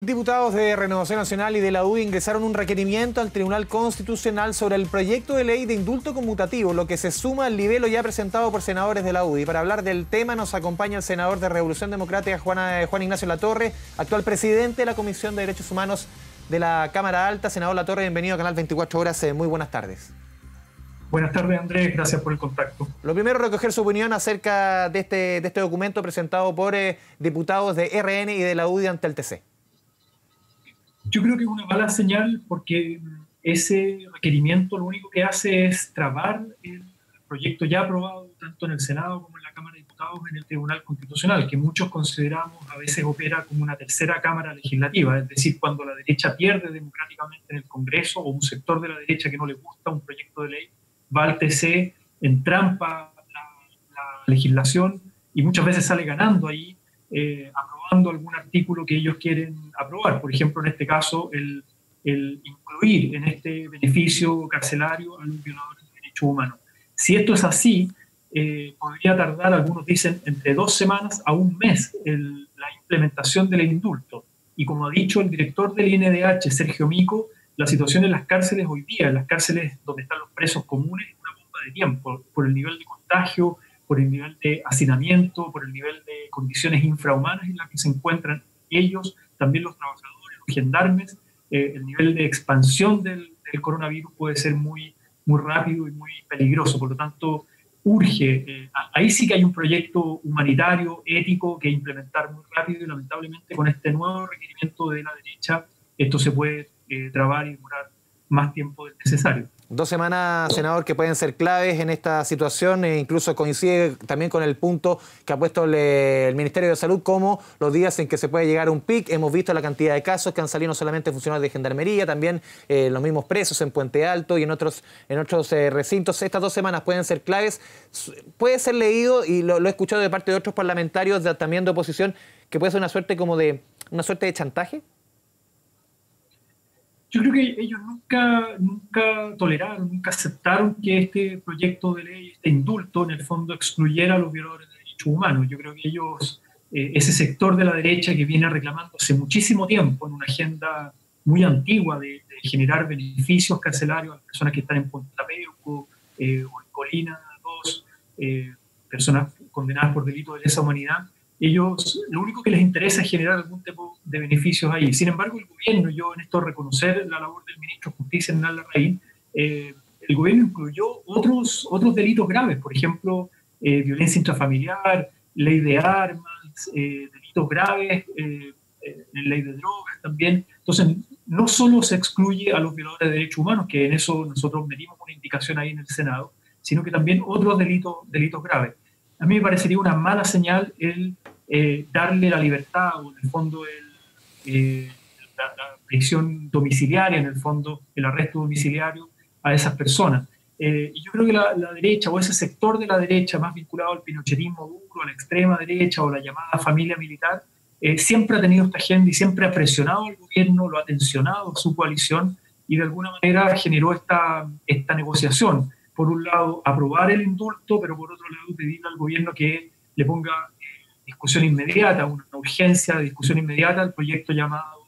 Diputados de Renovación Nacional y de la UDI ingresaron un requerimiento al Tribunal Constitucional sobre el proyecto de ley de indulto conmutativo, lo que se suma al libelo ya presentado por senadores de la UDI. Para hablar del tema nos acompaña el senador de Revolución Democrática, Juan Ignacio Latorre, actual presidente de la Comisión de Derechos Humanos de la Cámara Alta. Senador Latorre, bienvenido a Canal 24 Horas. Muy buenas tardes. Buenas tardes, Andrés. Gracias por el contacto. Lo primero, recoger su opinión acerca de este documento presentado por diputados de RN y de la UDI ante el TC. Yo creo que es una mala señal porque ese requerimiento lo único que hace es trabar el proyecto ya aprobado tanto en el Senado como en la Cámara de Diputados en el Tribunal Constitucional, que muchos consideramos a veces opera como una tercera Cámara Legislativa, es decir, cuando la derecha pierde democráticamente en el Congreso o un sector de la derecha que no le gusta un proyecto de ley, va al TC, entrampa la legislación y muchas veces sale ganando ahí, aprobando algún artículo que ellos quieren aprobar. Por ejemplo, en este caso, el incluir en este beneficio carcelario a los violadores de derechos humanos. Si esto es así, podría tardar, algunos dicen, entre 2 semanas a 1 mes la implementación del indulto. Y como ha dicho el director del INDH, Sergio Mico, la situación en las cárceles hoy día, en las cárceles donde están los presos comunes, es una bomba de tiempo, por el nivel de contagio, por el nivel de hacinamiento, por el nivel de condiciones infrahumanas en las que se encuentran ellos, también los trabajadores, los gendarmes. El nivel de expansión del coronavirus puede ser muy, muy rápido y muy peligroso. Por lo tanto, urge. Ahí sí que hay un proyecto humanitario, ético, que implementar muy rápido y lamentablemente con este nuevo requerimiento de la derecha, esto se puede trabar y demorar más tiempo del necesario. 2 semanas, senador, que pueden ser claves en esta situación, e incluso coincide también con el punto que ha puesto el Ministerio de Salud como los días en que se puede llegar a un pic. Hemos visto la cantidad de casos que han salido no solamente funcionarios de Gendarmería, también los mismos presos en Puente Alto y en otros recintos. Estas 2 semanas pueden ser claves. Puede ser leído, y lo he escuchado de parte de otros parlamentarios también de oposición, que puede ser una suerte de chantaje. Yo creo que ellos nunca toleraron, nunca aceptaron que este proyecto de ley, este indulto, en el fondo excluyera a los violadores de derechos humanos. Yo creo que ellos, ese sector de la derecha que viene reclamando hace muchísimo tiempo en una agenda muy antigua de generar beneficios carcelarios a las personas que están en Puente Tapeuco o en Colina 2, personas condenadas por delitos de lesa humanidad, ellos lo único que les interesa es generar algún tipo de beneficios ahí. Sin embargo, el gobierno, yo en esto reconocer la labor del ministro de Justicia, Hernán Larraín, el gobierno incluyó otros delitos graves, por ejemplo, violencia intrafamiliar, ley de armas, delitos graves, ley de drogas también. Entonces, no solo se excluye a los violadores de derechos humanos, que en eso nosotros medimos una indicación ahí en el Senado, sino que también otros delitos graves. A mí me parecería una mala señal el darle la libertad, o en el fondo la prisión domiciliaria, en el fondo el arresto domiciliario a esas personas. Y yo creo que la derecha, o ese sector de la derecha más vinculado al pinochetismo duro, a la extrema derecha o la llamada familia militar, siempre ha tenido esta agenda y siempre ha presionado al gobierno, lo ha tensionado a su coalición y de alguna manera generó esta negociación. Por un lado, aprobar el indulto, pero por otro lado, pedirle al gobierno que le ponga discusión inmediata, una urgencia de discusión inmediata al proyecto llamado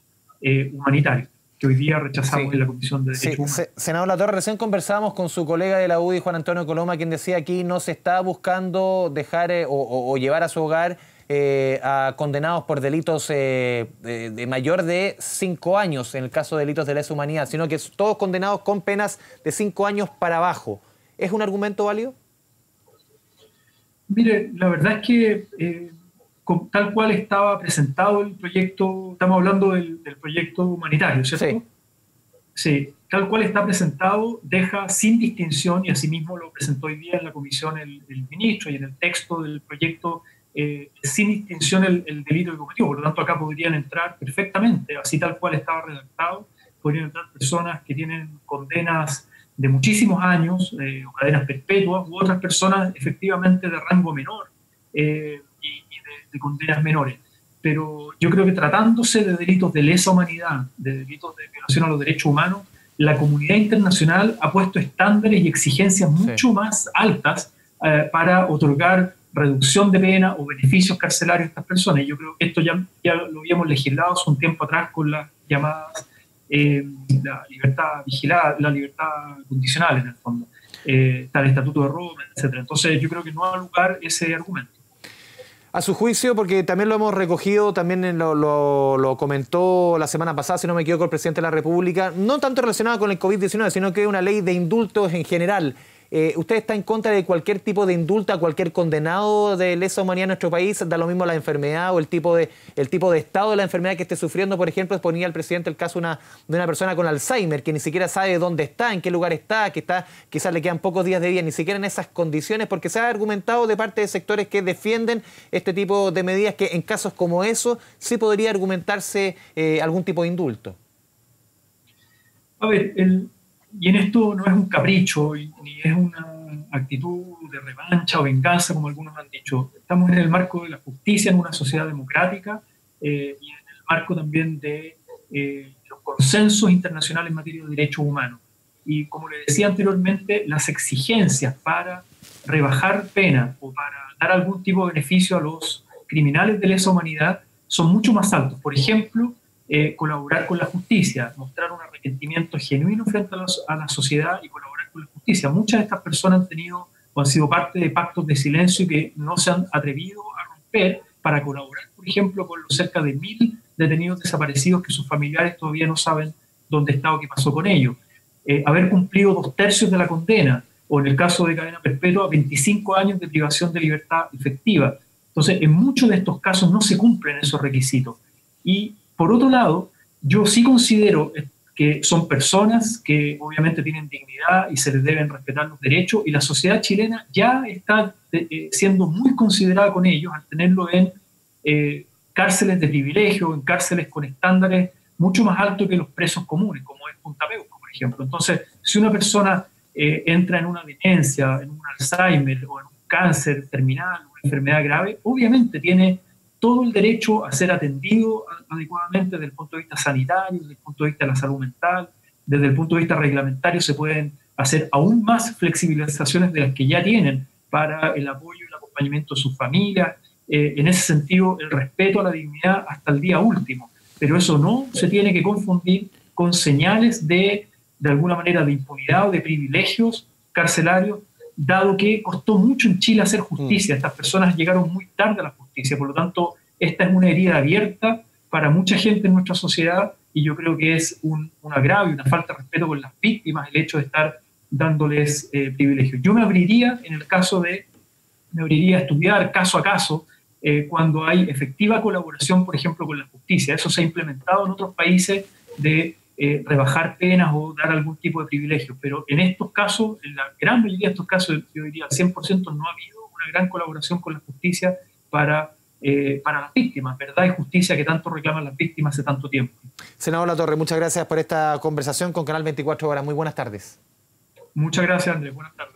humanitario, que hoy día rechazamos en la Comisión de Derechos Humanos. Senador Latorre, recién conversábamos con su colega de la UDI, Juan Antonio Coloma, quien decía aquí no se está buscando dejar o llevar a su hogar a condenados por delitos de mayor de 5 años, en el caso de delitos de lesa humanidad, sino que todos condenados con penas de 5 años para abajo. ¿Es un argumento válido? Mire, la verdad es que tal cual estaba presentado el proyecto, estamos hablando del proyecto humanitario, ¿cierto? Sí, tal cual está presentado, deja sin distinción, y asimismo lo presentó hoy día en la comisión el ministro, y en el texto del proyecto, sin distinción el delito que cometió. Por lo tanto, acá podrían entrar perfectamente, así tal cual estaba redactado, podrían entrar personas que tienen condenas de muchísimos años, o cadenas perpetuas, u otras personas efectivamente de rango menor y de condenas menores. Pero yo creo que tratándose de delitos de lesa humanidad, de delitos de violación a los derechos humanos, la comunidad internacional ha puesto estándares y exigencias mucho más altas para otorgar reducción de pena o beneficios carcelarios a estas personas. Y yo creo que esto ya lo habíamos legislado hace un tiempo atrás con las llamadas la libertad vigilada, la libertad condicional en el fondo, está el Estatuto de Roma, etc. Entonces yo creo que no ha lugar ese argumento. A su juicio, porque también lo hemos recogido, también lo comentó la semana pasada, si no me equivoco, el presidente de la República, no tanto relacionado con el COVID-19, sino que una ley de indultos en general. ¿Usted está en contra de cualquier tipo de indulto a cualquier condenado de lesa humanidad en nuestro país? Da lo mismo la enfermedad o el tipo de estado de la enfermedad que esté sufriendo. Por ejemplo, ponía el presidente el caso de una persona con Alzheimer que ni siquiera sabe dónde está, en qué lugar está, quizás le quedan pocos días de vida, ni siquiera en esas condiciones, porque se ha argumentado de parte de sectores que defienden este tipo de medidas que en casos como eso sí podría argumentarse algún tipo de indulto. A ver, y en esto no es un capricho, ni es una actitud de revancha o venganza, como algunos han dicho. Estamos en el marco de la justicia, en una sociedad democrática, y en el marco también de los consensos internacionales en materia de derechos humanos. Y como le decía anteriormente, las exigencias para rebajar pena o para dar algún tipo de beneficio a los criminales de lesa humanidad son mucho más altos. Por ejemplo, colaborar con la justicia, mostrar un arrepentimiento genuino frente a la sociedad y colaborar con la justicia. Muchas de estas personas han tenido o han sido parte de pactos de silencio que no se han atrevido a romper para colaborar, por ejemplo, con los cerca de 1000 detenidos desaparecidos que sus familiares todavía no saben dónde está o qué pasó con ellos. Haber cumplido 2/3 de la condena, o en el caso de cadena perpetua, 25 años de privación de libertad efectiva. Entonces, en muchos de estos casos no se cumplen esos requisitos. Y por otro lado, yo sí considero que son personas que obviamente tienen dignidad y se les deben respetar los derechos, y la sociedad chilena ya está siendo muy considerada con ellos al tenerlo en cárceles de privilegio, en cárceles con estándares mucho más altos que los presos comunes, como es Punta Peuco, por ejemplo. Entonces, si una persona entra en una demencia, en un Alzheimer o en un cáncer terminal, una enfermedad grave, obviamente tiene todo el derecho a ser atendido adecuadamente desde el punto de vista sanitario, desde el punto de vista de la salud mental, desde el punto de vista reglamentario se pueden hacer aún más flexibilizaciones de las que ya tienen para el apoyo y el acompañamiento de sus familias. En ese sentido, el respeto a la dignidad hasta el día último. Pero eso no se tiene que confundir con señales de alguna manera, de impunidad o de privilegios carcelarios, dado que costó mucho en Chile hacer justicia. Estas personas llegaron muy tarde a la justicia, por lo tanto, esta es una herida abierta para mucha gente en nuestra sociedad, y yo creo que es un agravio, una falta de respeto con las víctimas, el hecho de estar dándoles privilegios. Yo me abriría a estudiar caso a caso cuando hay efectiva colaboración, por ejemplo, con la justicia. Eso se ha implementado en otros países de rebajar penas o dar algún tipo de privilegio, pero en estos casos, en la gran mayoría de estos casos, yo diría al 100%, no ha habido una gran colaboración con la justicia para las víctimas, verdad y justicia que tanto reclaman las víctimas hace tanto tiempo. Senador Latorre, muchas gracias por esta conversación con Canal 24 Horas. Muy buenas tardes. Muchas gracias, Andrés. Buenas tardes.